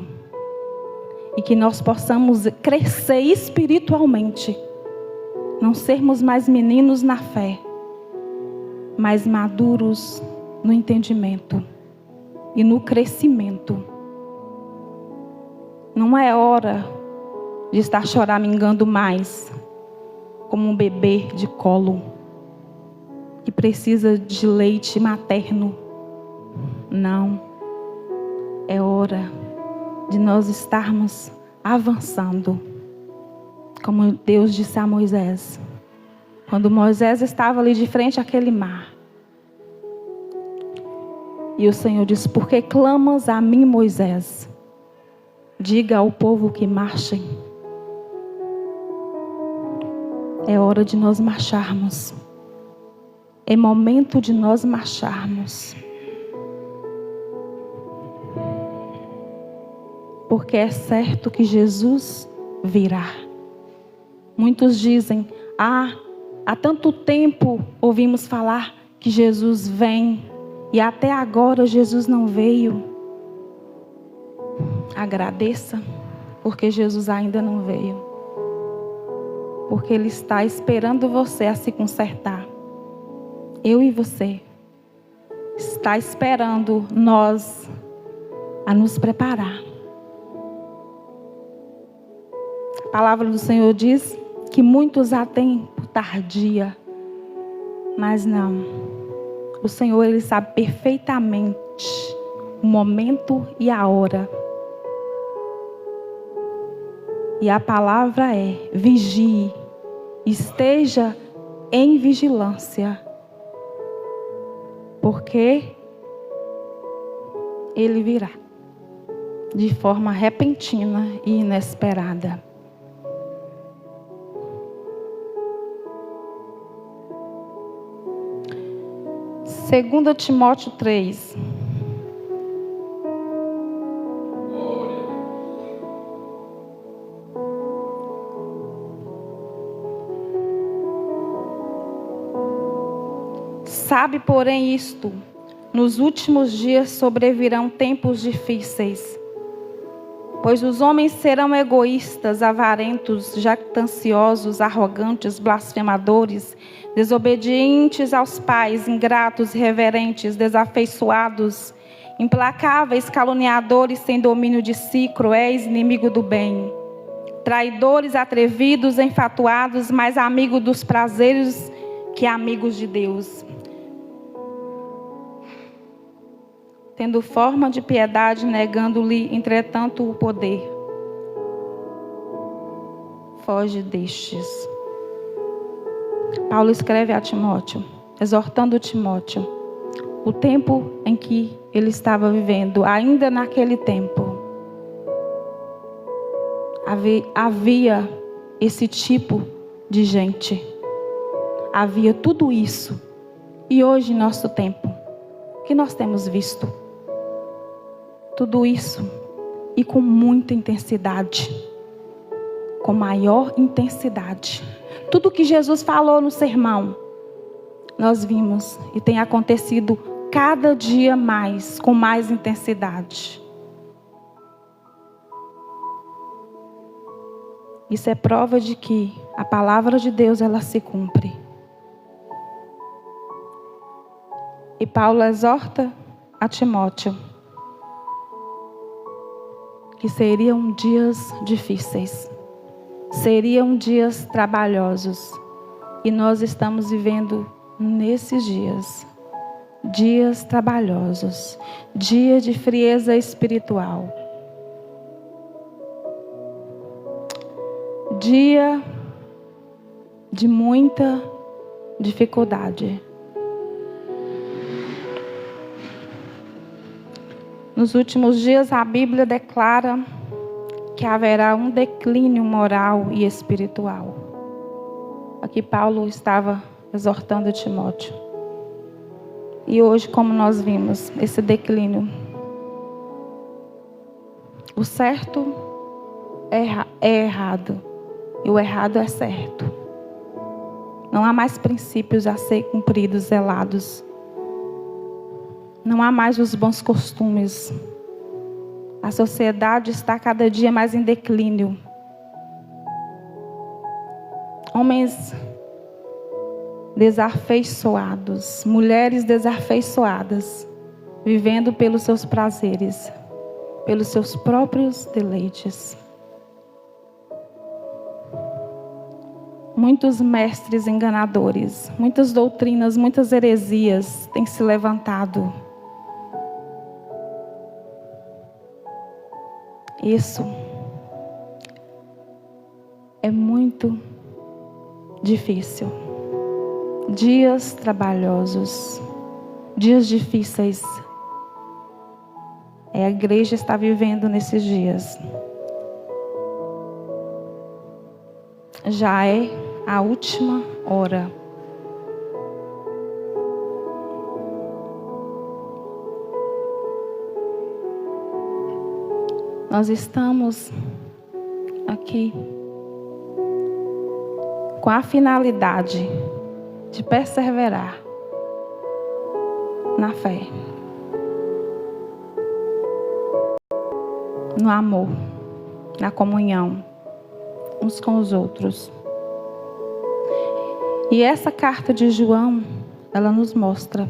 e que nós possamos crescer espiritualmente, não sermos mais meninos na fé, mas maduros no entendimento e no crescimento. Não é hora de estar choramingando mais, como um bebê de colo, que precisa de leite materno. Não. É hora de nós estarmos avançando, como Deus disse a Moisés. Quando Moisés estava ali de frente àquele mar, e o Senhor disse: por que clamas a mim, Moisés? Diga ao povo que marchem. É hora de nós marcharmos. É momento de nós marcharmos. Porque é certo que Jesus virá. Muitos dizem: há tanto tempo ouvimos falar que Jesus vem e até agora Jesus não veio. Agradeça, porque Jesus ainda não veio. Porque Ele está esperando você a se consertar. Eu e você. Está esperando nós a nos preparar. A palavra do Senhor diz que muitos a têm por tardia. Mas não. O Senhor, Ele sabe perfeitamente o momento e a hora. E a palavra é: vigie, esteja em vigilância. Porque Ele virá de forma repentina e inesperada. Segundo Timóteo 3. Sabe, porém, isto: nos últimos dias sobrevirão tempos difíceis. Pois os homens serão egoístas, avarentos, jactanciosos, arrogantes, blasfemadores, desobedientes aos pais, ingratos, irreverentes, desafeiçoados, implacáveis, caluniadores, sem domínio de si, cruéis, inimigo do bem, traidores, atrevidos, enfatuados, mais amigos dos prazeres que amigos de Deus. Tendo forma de piedade, negando-lhe, entretanto, o poder. Foge destes. Paulo escreve a Timóteo, exortando Timóteo. O tempo em que ele estava vivendo, ainda naquele tempo, havia esse tipo de gente. Havia tudo isso. E hoje, em nosso tempo, o que nós temos visto? Tudo isso, e com muita intensidade, com maior intensidade. Tudo que Jesus falou no sermão, nós vimos e tem acontecido cada dia mais, com mais intensidade. Isso é prova de que a palavra de Deus, ela se cumpre. E Paulo exorta a Timóteo que seriam dias difíceis, seriam dias trabalhosos. E nós estamos vivendo nesses dias trabalhosos, dia de frieza espiritual, dia de muita dificuldade. Nos últimos dias, a Bíblia declara que haverá um declínio moral e espiritual. Aqui Paulo estava exortando Timóteo. E hoje, como nós vimos, esse declínio. O certo é errado e o errado é certo. Não há mais princípios a ser cumpridos, zelados. Não há mais os bons costumes. A sociedade está cada dia mais em declínio. Homens desafeiçoados, mulheres desafeiçoadas, vivendo pelos seus prazeres, pelos seus próprios deleites. Muitos mestres enganadores, muitas doutrinas, muitas heresias têm se levantado. Isso é muito difícil. Dias trabalhosos, dias difíceis. A igreja está vivendo nesses dias. Já é a última hora. Nós estamos aqui com a finalidade de perseverar na fé, no amor, na comunhão uns com os outros. E essa carta de João, ela nos mostra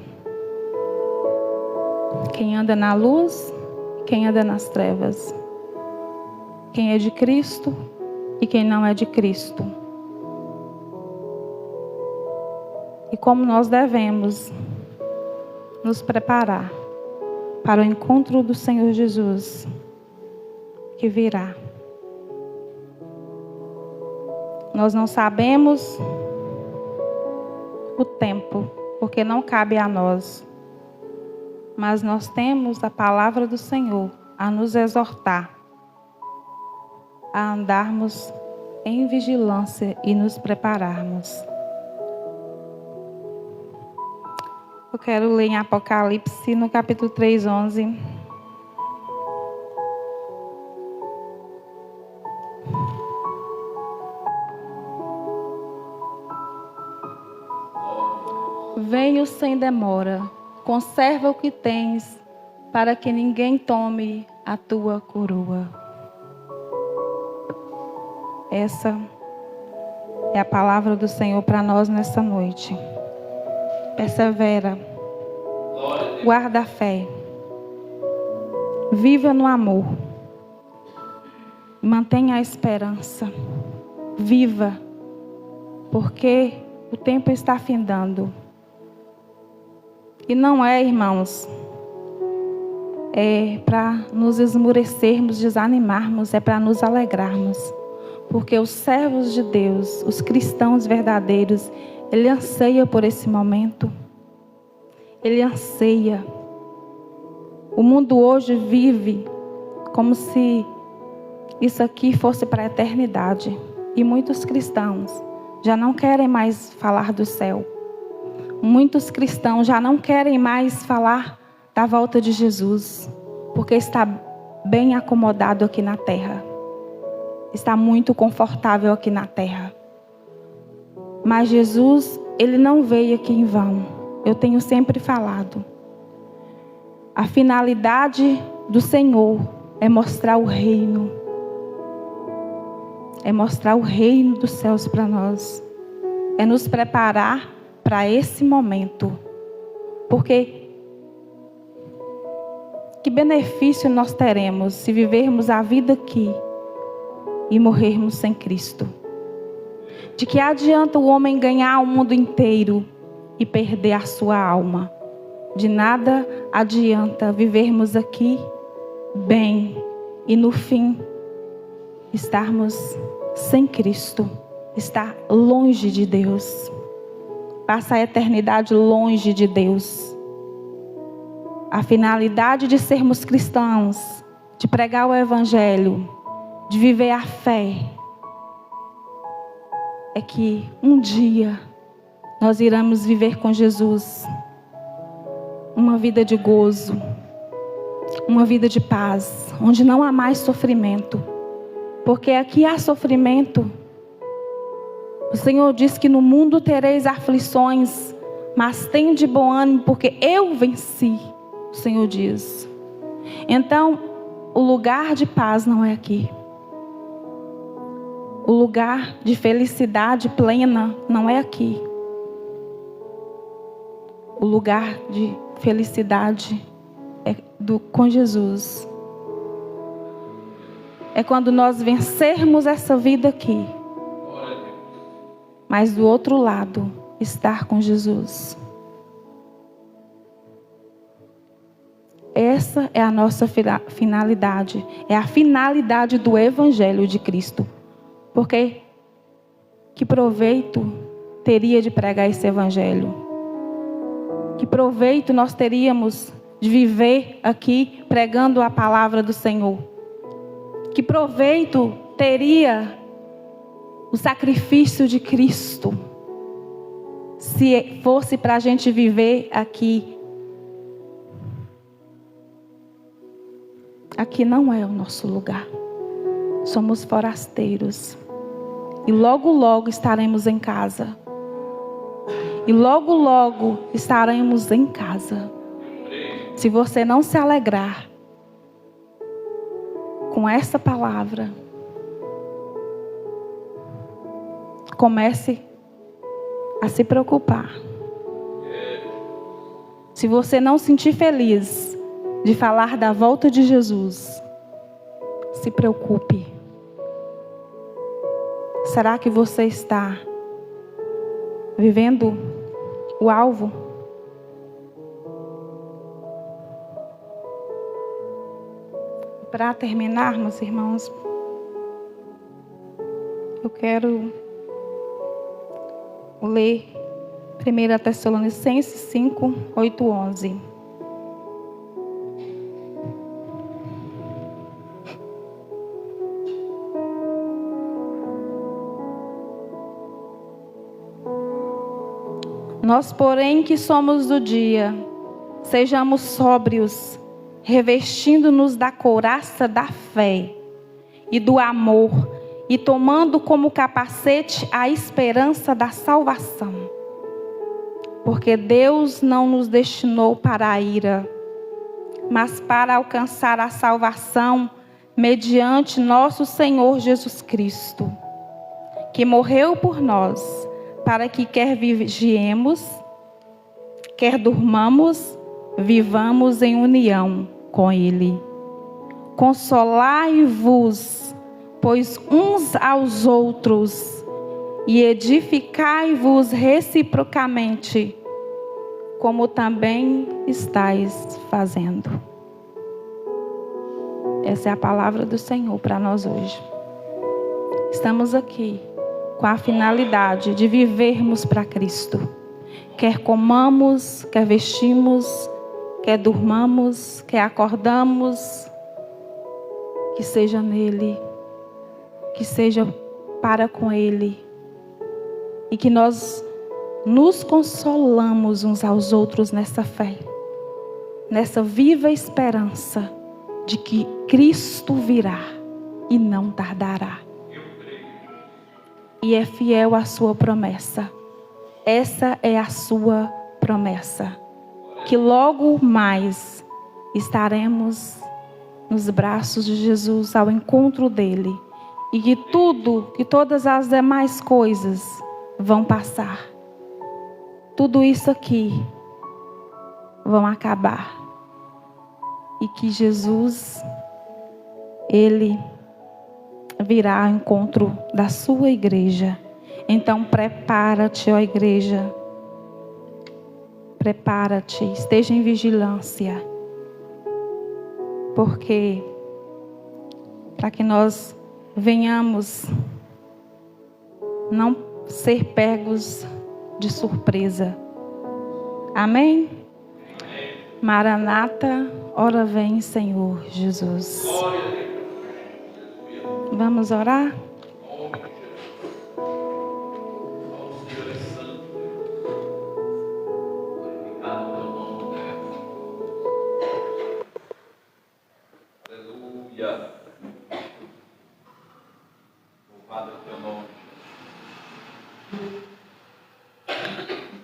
quem anda na luz, quem anda nas trevas, quem é de Cristo e quem não é de Cristo. E como nós devemos nos preparar para o encontro do Senhor Jesus que virá. Nós não sabemos o tempo, porque não cabe a nós. Mas nós temos a palavra do Senhor a nos exortar, a andarmos em vigilância e nos prepararmos. Eu quero ler em Apocalipse, no capítulo 3:11. Venho sem demora, conserva o que tens, para que ninguém tome a tua coroa. Essa é a palavra do Senhor para nós nessa noite. Persevera, guarda a fé, viva no amor, mantenha a esperança, viva, porque o tempo está findando. E não é, irmãos, é para nos esmorecermos, desanimarmos, é para nos alegrarmos. Porque os servos de Deus, os cristãos verdadeiros, ele anseia por esse momento. Ele anseia. O mundo hoje vive como se isso aqui fosse para a eternidade. E muitos cristãos já não querem mais falar do céu. Muitos cristãos já não querem mais falar da volta de Jesus, porque está bem acomodado aqui na terra. Está muito confortável aqui na terra. Mas Jesus, ele não veio aqui em vão. Eu tenho sempre falado. A finalidade do Senhor é mostrar o reino. É mostrar o reino dos céus para nós. É nos preparar para esse momento. Porque que benefício nós teremos se vivermos a vida aqui e morrermos sem Cristo? De que adianta o homem ganhar o mundo inteiro e perder a sua alma? De nada adianta vivermos aqui bem e no fim estarmos sem Cristo, estar longe de Deus. Passa a eternidade longe de Deus. A finalidade de sermos cristãos, de pregar o Evangelho, de viver a fé, é que um dia nós iremos viver com Jesus uma vida de gozo, uma vida de paz, onde não há mais sofrimento. Porque aqui há sofrimento. O Senhor diz que no mundo tereis aflições, mas tende bom ânimo, porque eu venci. O Senhor diz. Então, o lugar de paz não é aqui. O lugar de felicidade plena não é aqui. O lugar de felicidade é com Jesus. É quando nós vencermos essa vida aqui. Mas do outro lado, estar com Jesus. Essa é a nossa finalidade. É a finalidade do Evangelho de Cristo. Porque que proveito teria de pregar esse Evangelho? Que proveito nós teríamos de viver aqui pregando a palavra do Senhor? Que proveito teria o sacrifício de Cristo se fosse para a gente viver aqui? Aqui não é o nosso lugar. Somos forasteiros. E logo, logo estaremos em casa. E logo, logo estaremos em casa. Se você não se alegrar com essa palavra, comece a se preocupar. Se você não sentir feliz de falar da volta de Jesus, se preocupe. Será que você está vivendo o alvo? Para terminar, meus irmãos, eu quero ler 1 Tessalonicenses 5, 8, 11. Nós, porém, que somos do dia, sejamos sóbrios, revestindo-nos da couraça da fé e do amor, e tomando como capacete a esperança da salvação. Porque Deus não nos destinou para a ira, mas para alcançar a salvação mediante nosso Senhor Jesus Cristo, que morreu por nós, para que quer vigiemos, quer durmamos, vivamos em união com Ele. Consolai-vos, pois uns aos outros, e edificai-vos reciprocamente, como também estáis fazendo. Essa é a palavra do Senhor para nós hoje. Estamos aqui com a finalidade de vivermos para Cristo. Quer comamos, quer vestimos, quer durmamos, quer acordamos, que seja nele, que seja para com Ele. E que nós nos consolamos uns aos outros nessa fé, nessa viva esperança de que Cristo virá e não tardará. E é fiel à sua promessa. Essa é a sua promessa. Que logo mais estaremos nos braços de Jesus, ao encontro dele. E que todas as demais coisas vão passar. Tudo isso aqui vão acabar. E que Jesus, ele virá ao encontro da sua igreja. Então prepara-te, ó igreja. Prepara-te, esteja em vigilância. Porque para que nós venhamos não ser pegos de surpresa. Amém? Maranata, ora vem, Senhor Jesus. Vamos orar? Aleluia. Louvado é o teu nome.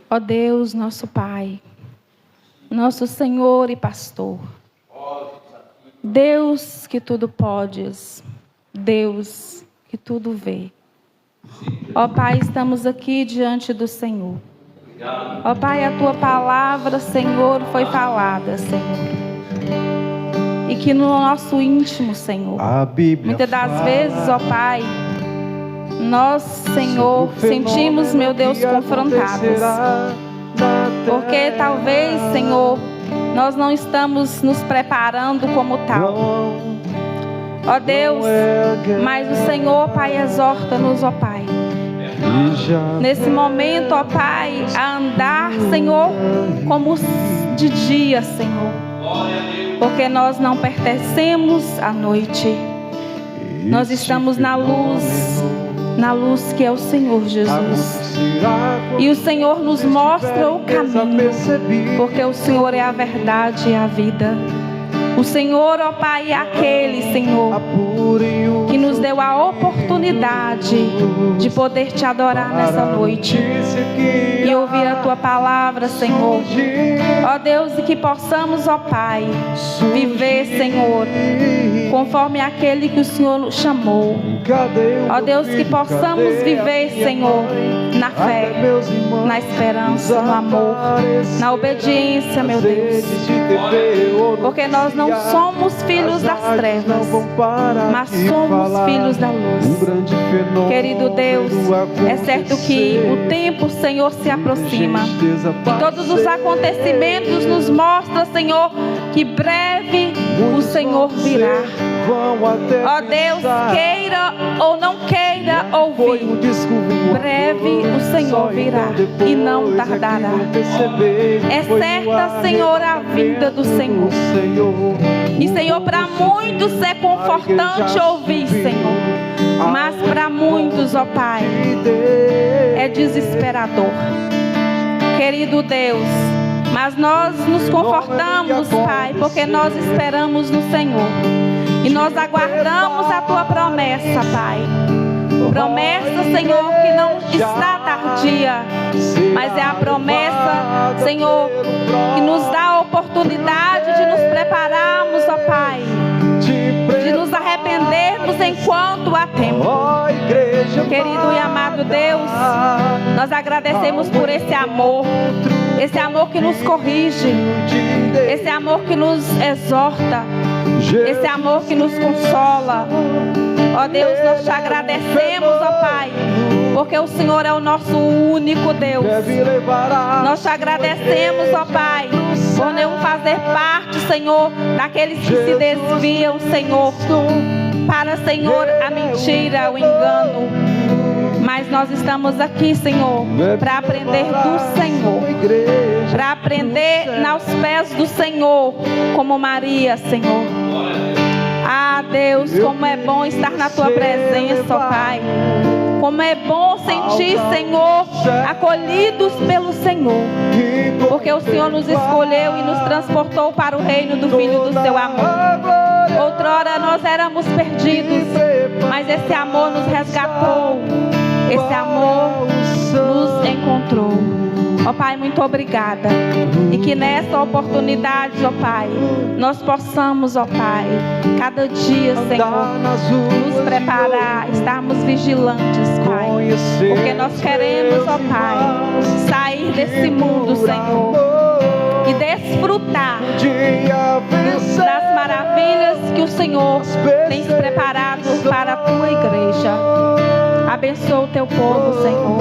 Ó Deus, nosso Pai, nosso Senhor e Pastor, Deus que tudo podes, Deus que tudo vê. Ó Pai, estamos aqui diante do Senhor. Ó Pai, a Tua palavra, Senhor, foi falada, Senhor. E que no nosso íntimo, Senhor, muitas das vezes, ó Pai, nós, Senhor, sentimos, meu Deus, confrontados. Porque talvez, Senhor, nós não estamos nos preparando como tal. Ó Deus, mas o Senhor, Pai, exorta-nos, ó Pai. Nesse momento, ó Pai, a andar, Senhor, como de dia, Senhor. Porque nós não pertencemos à noite. Nós estamos na luz que é o Senhor Jesus. E o Senhor nos mostra o caminho, porque o Senhor é a verdade e a vida. O Senhor, ó Pai, é aquele, Senhor, que nos deu a oportunidade de poder te adorar nessa noite e ouvir a tua palavra, Senhor. Ó Deus, e que possamos, ó Pai, viver, Senhor, conforme aquele que o Senhor nos chamou. Ó Deus, que possamos viver, Senhor, na fé, na esperança, no amor, na obediência, meu Deus. Porque nós não somos filhos das trevas, mas somos filhos da luz. Querido Deus, é certo que o tempo, Senhor, se aproxima. E todos os acontecimentos nos mostram, Senhor, que breve o Senhor virá. Ó Deus, queira ou não queira ouvir, breve o Senhor virá e não tardará. É certa, Senhor, a vinda do Senhor. E, Senhor, para muitos é confortante ouvir, Senhor, mas para muitos, ó Pai, é desesperador. Querido Deus, mas nós nos confortamos, Pai, porque nós esperamos no Senhor. E nós aguardamos a Tua promessa, Pai. Promessa, Senhor, que não está tardia, mas é a promessa, Senhor, que nos dá a oportunidade de nos prepararmos, ó Pai, de nos arrependermos enquanto há tempo. Querido e amado Deus, nós agradecemos por esse amor que nos corrige, esse amor que nos exorta, esse amor que nos consola. Ó Deus, nós te agradecemos, ó Pai, porque o Senhor é o nosso único Deus. Nós te agradecemos, ó Pai, por não fazer parte, Senhor, daqueles que se desviam, Senhor, para, Senhor, a mentira, o engano. Mas nós estamos aqui, Senhor, para aprender do Senhor, para aprender aos pés do Senhor, como Maria, Senhor. Ah, Deus, como é bom estar na Tua presença, ó Pai. Como é bom sentir, Senhor, acolhidos pelo Senhor. Porque o Senhor nos escolheu e nos transportou para o reino do Filho do Seu amor. Outrora nós éramos perdidos, mas esse amor nos resgatou. Esse amor nos encontrou. Ó Pai, muito obrigada. E que nessa oportunidade, ó Pai, nós possamos, ó Pai, cada dia, Senhor, nos preparar, estarmos vigilantes, Pai. Porque nós queremos, ó Pai, sair desse mundo, Senhor, e desfrutar das maravilhas que o Senhor tem preparado para a Tua igreja. Abençoa o Teu povo, Senhor.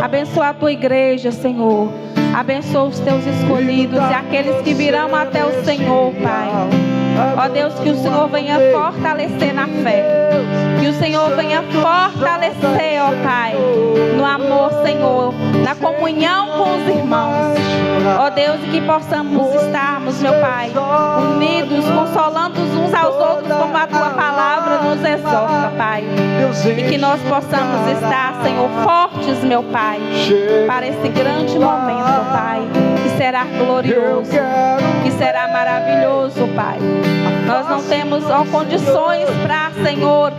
Abençoa a Tua igreja, Senhor. Abençoa os Teus escolhidos e aqueles que virão até o Senhor, Pai. Ó Deus, que o Senhor venha fortalecer na fé. Que o Senhor venha fortalecer, ó Pai, no amor, Senhor, na comunhão com os irmãos. Ó Deus, e que possamos estarmos, meu Pai, unidos, consolando uns aos outros, como a Tua palavra nos exorta, Pai. E que nós possamos estar, Senhor, fortes, meu Pai, para esse grande momento, Pai, que será glorioso, que será maravilhoso, Pai. Nós não temos condições para, Senhor,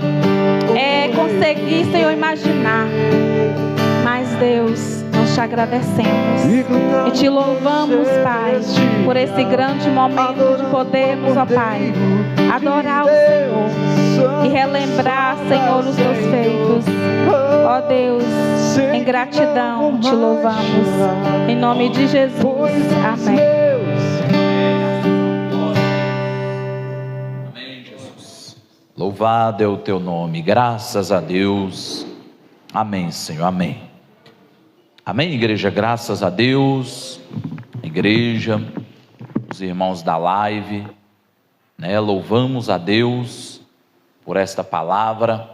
conseguir, Senhor, imaginar. Mas, Deus, nós te agradecemos e te louvamos, Pai, por esse grande momento de podermos, ó Pai, adorar o Senhor e relembrar, Senhor, os Teus feitos. Ó Deus, em gratidão te louvamos. Em nome de Jesus. Amém. Louvado é o Teu nome, graças a Deus. Amém, Senhor, amém. Amém, igreja, graças a Deus. Igreja, os irmãos da live, né? Louvamos a Deus por esta palavra,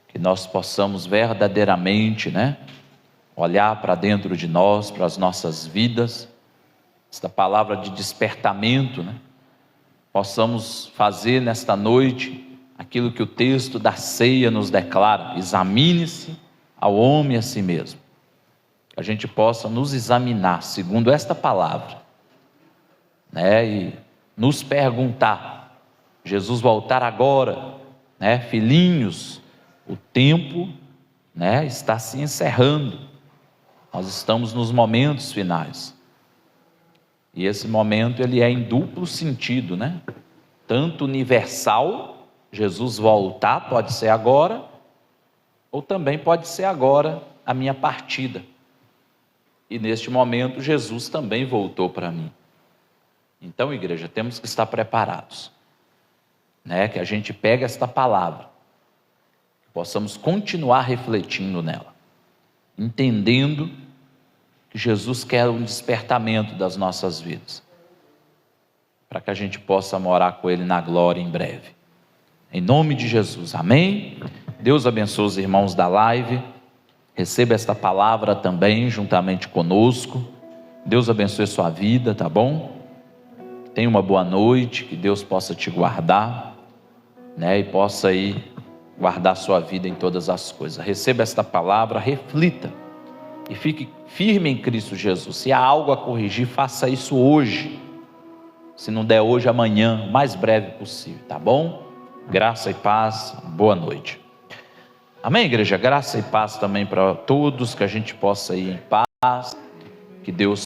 que nós possamos verdadeiramente, né, olhar para dentro de nós, para as nossas vidas, esta palavra de despertamento, né? Possamos fazer nesta noite aquilo que o texto da ceia nos declara: examine-se ao homem a si mesmo. Que a gente possa nos examinar segundo esta palavra, né? E nos perguntar: Jesus voltar agora, né? Filhinhos, o tempo, né, está se encerrando. Nós estamos nos momentos finais. E esse momento ele é em duplo sentido, né? Tanto universal, Jesus voltar, pode ser agora, ou também pode ser agora a minha partida. E neste momento Jesus também voltou para mim. Então, igreja, temos que estar preparados, né? Que a gente pegue esta palavra, que possamos continuar refletindo nela, entendendo que Jesus quer um despertamento das nossas vidas, para que a gente possa morar com Ele na glória em breve. Em nome de Jesus, amém? Deus abençoe os irmãos da live. Receba esta palavra também juntamente conosco. Deus abençoe sua vida, tá bom? Tenha uma boa noite, que Deus possa te guardar, né? E possa aí guardar sua vida em todas as coisas. Receba esta palavra, reflita e fique firme em Cristo Jesus. Se há algo a corrigir, faça isso hoje. Se não der hoje, amanhã, o mais breve possível, tá bom? Graça e paz, boa noite. Amém, igreja? Graça e paz também para todos, que a gente possa ir em paz, que Deus